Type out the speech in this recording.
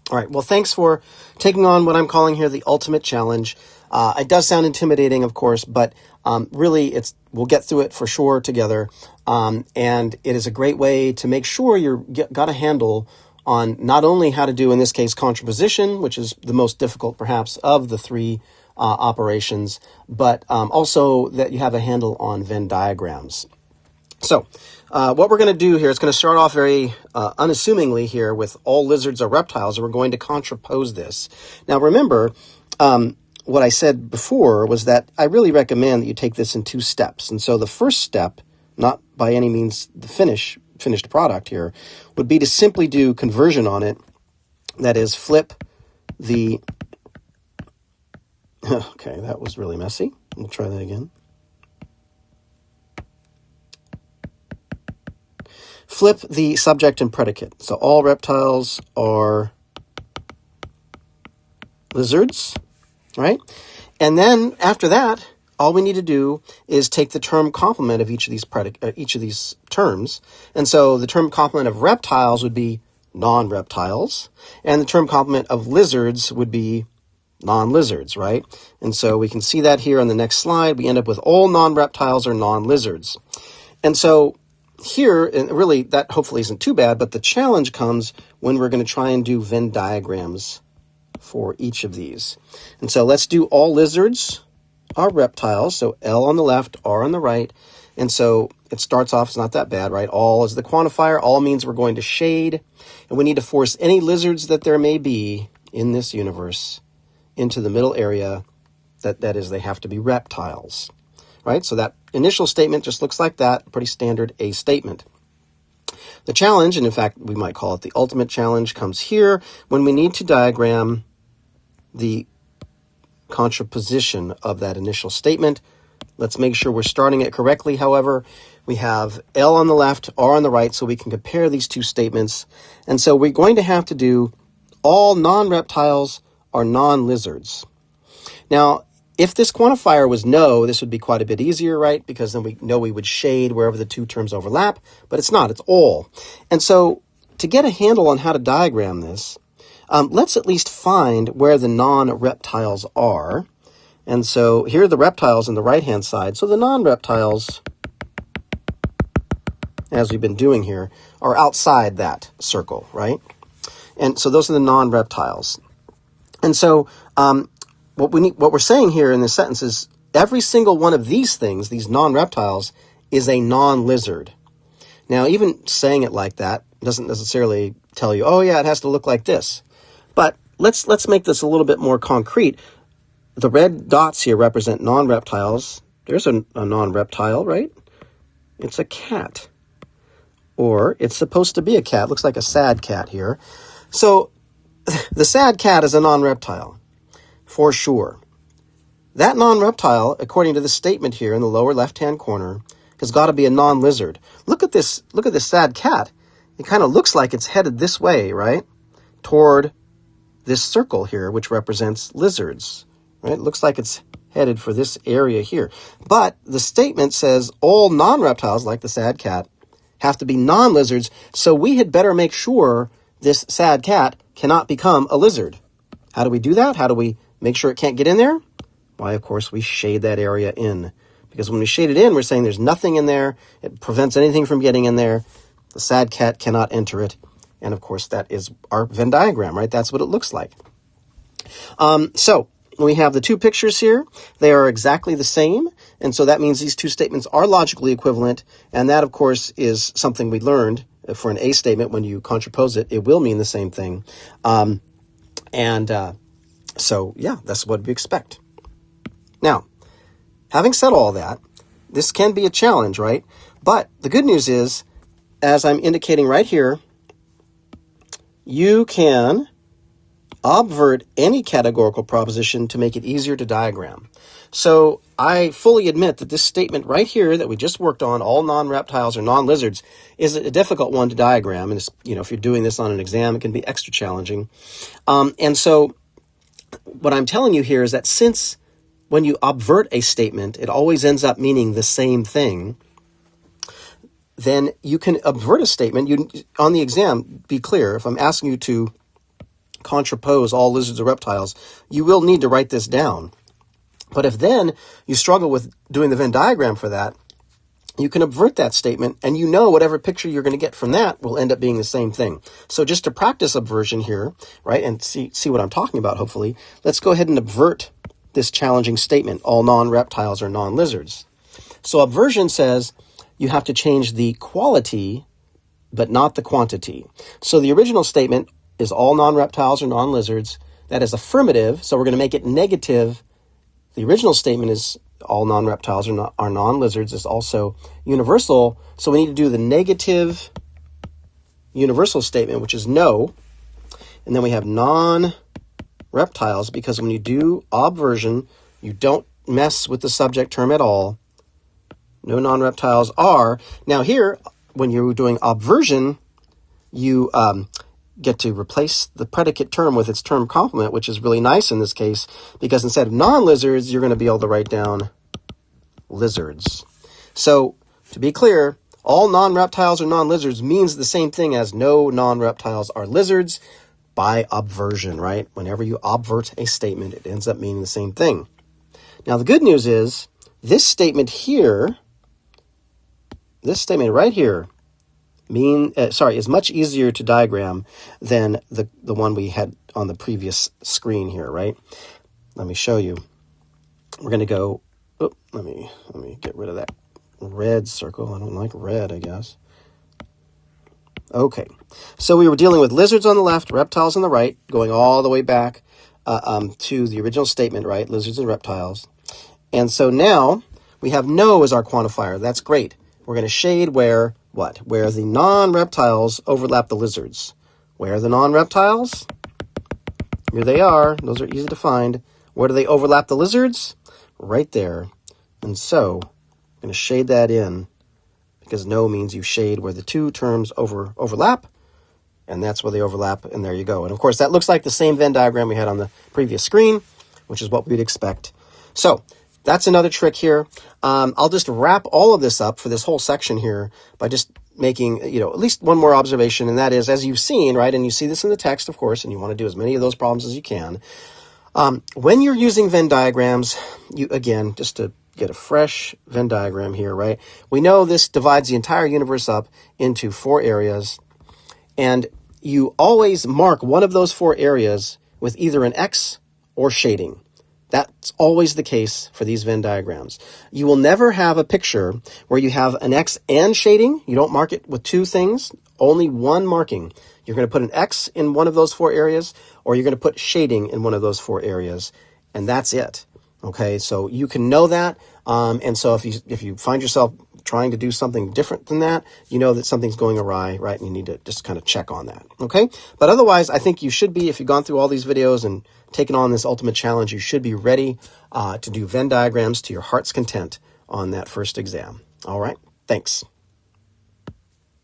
All right, well, thanks for taking on what I'm calling here the ultimate challenge. It does sound intimidating, of course, but really we'll get through it for sure together. And it is a great way to make sure got a handle on not only how to do, in this case, contraposition, which is the most difficult perhaps of the three operations, but also that you have a handle on Venn diagrams. So what we're going to do here is going to start off very unassumingly here with all lizards are reptiles, and we're going to contrapose this. Now remember, what I said before was that I really recommend that you take this in 2 steps. And so the first step, not by any means the finished product here, would be to simply do conversion on it. That is, flip the... Okay, that was really messy. We'll try that again. Flip the subject and predicate. So all reptiles are lizards, right? And then after that, all we need to do is take the term complement of each of these terms. And so the term complement of reptiles would be non-reptiles, and the term complement of lizards would be non-lizards, right? And so we can see that here on the next slide. We end up with all non-reptiles are non-lizards. And so here, and really that hopefully isn't too bad, but the challenge comes when we're going to try and do Venn diagrams for each of these. And so let's do all lizards are reptiles. So L on the left, R on the right. And so it starts off, it's not that bad, right? All is the quantifier. All means we're going to shade. And we need to force any lizards that there may be in this universe into the middle area. That is, they have to be reptiles, right? So that initial statement just looks like that, pretty standard A statement. The challenge, and in fact, we might call it the ultimate challenge, comes here when we need to diagram the contraposition of that initial statement. Let's make sure we're starting it correctly. However, we have L on the left, R on the right, so we can compare these two statements. And so we're going to have to do all non-reptiles are non-lizards. Now, if this quantifier was no, this would be quite a bit easier, right? Because then we know we would shade wherever the two terms overlap, but it's not, it's all. And so to get a handle on how to diagram this, let's at least find where the non-reptiles are. And so here are the reptiles on the right-hand side. So the non-reptiles, as we've been doing here, are outside that circle, right? And so those are the non-reptiles. And so what we're saying here in this sentence is every single one of these things, these non-reptiles, is a non-lizard. Now, even saying it like that doesn't necessarily tell you, oh yeah, it has to look like this. But let's make this a little bit more concrete. The red dots here represent non-reptiles. There's a non-reptile, right? It's a cat. Or it's supposed to be a cat. Looks like a sad cat here. So the sad cat is a non-reptile, for sure. That non-reptile, according to the statement here in the lower left-hand corner, has got to be a non-lizard. Look at this sad cat. It kind of looks like it's headed this way, right? Toward this circle here, which represents lizards, right? It looks like it's headed for this area here. But the statement says all non-reptiles, like the sad cat, have to be non-lizards, so we had better make sure this sad cat cannot become a lizard. How do we do that? How do we make sure it can't get in there? Why, of course, we shade that area in. Because when we shade it in, we're saying there's nothing in there. It prevents anything from getting in there. The sad cat cannot enter it. And, of course, that is our Venn diagram, right? That's what it looks like. So we have the two pictures here. They are exactly the same. And so that means these two statements are logically equivalent. And that, of course, is something we learned for an A statement. When you contrapose it, it will mean the same thing. So, yeah, that's what we expect. Now, having said all that, this can be a challenge, right? But the good news is, as I'm indicating right here, you can obvert any categorical proposition to make it easier to diagram. So I fully admit that this statement right here that we just worked on, all non-reptiles or non-lizards, is a difficult one to diagram. And it's, if you're doing this on an exam, it can be extra challenging. And so what I'm telling you here is that since when you obvert a statement, it always ends up meaning the same thing, then you can obvert a statement. On the exam, be clear, if I'm asking you to contrapose all lizards or reptiles, you will need to write this down. But if then you struggle with doing the Venn diagram for that, you can invert that statement, and you know whatever picture you're going to get from that will end up being the same thing. So just to practice subversion here, right, and see what I'm talking about, hopefully, let's go ahead and invert this challenging statement, all non-reptiles are non-lizards. So subversion says you have to change the quality, but not the quantity. So the original statement is all non-reptiles are non-lizards. That is affirmative, so we're going to make it negative. The original statement is all non-reptiles are non-lizards is also universal. So we need to do the negative universal statement, which is no. And then we have non-reptiles, because when you do obversion, you don't mess with the subject term at all. No non-reptiles are. Now here, when you're doing obversion, you get to replace the predicate term with its term complement, which is really nice in this case, because instead of non-lizards, you're going to be able to write down lizards. So, to be clear, all non-reptiles or non-lizards means the same thing as no non-reptiles are lizards by obversion, right? Whenever you obvert a statement, it ends up meaning the same thing. Now, the good news is, this statement here, this statement right here, is much easier to diagram than the one we had on the previous screen here, right? Let me show you. We're going to go, let me get rid of that red circle. I don't like red, I guess. Okay, so we were dealing with lizards on the left, reptiles on the right, going all the way back to the original statement, right? Lizards and reptiles. And so now we have no as our quantifier. That's great. We're going to shade where, what? Where the non-reptiles overlap the lizards. Where are the non-reptiles? Here they are. Those are easy to find. Where do they overlap the lizards? Right there. And so I'm going to shade that in, because no means you shade where the two terms overlap, and that's where they overlap, and there you go. And of course, that looks like the same Venn diagram we had on the previous screen, which is what we'd expect. So that's another trick here. I'll just wrap all of this up for this whole section here by just making, at least one more observation, and that is, as you've seen, right, and you see this in the text, of course, and you want to do as many of those problems as you can. When you're using Venn diagrams, again, just to get a fresh Venn diagram here, right, we know this divides the entire universe up into 4 areas, and you always mark one of those 4 areas with either an X or shading. That's always the case for these Venn diagrams. You will never have a picture where you have an X and shading. You don't mark it with 2 things, only one marking. You're going to put an X in one of those 4 areas, or you're going to put shading in one of those 4 areas, and that's it. Okay, so you can know that, and so if you find yourself trying to do something different than that, you know that something's going awry, right? And you need to just kind of check on that, okay? But otherwise, I think you should be, if you've gone through all these videos and taken on this ultimate challenge, you should be ready to do Venn diagrams to your heart's content on that first exam. All right, thanks.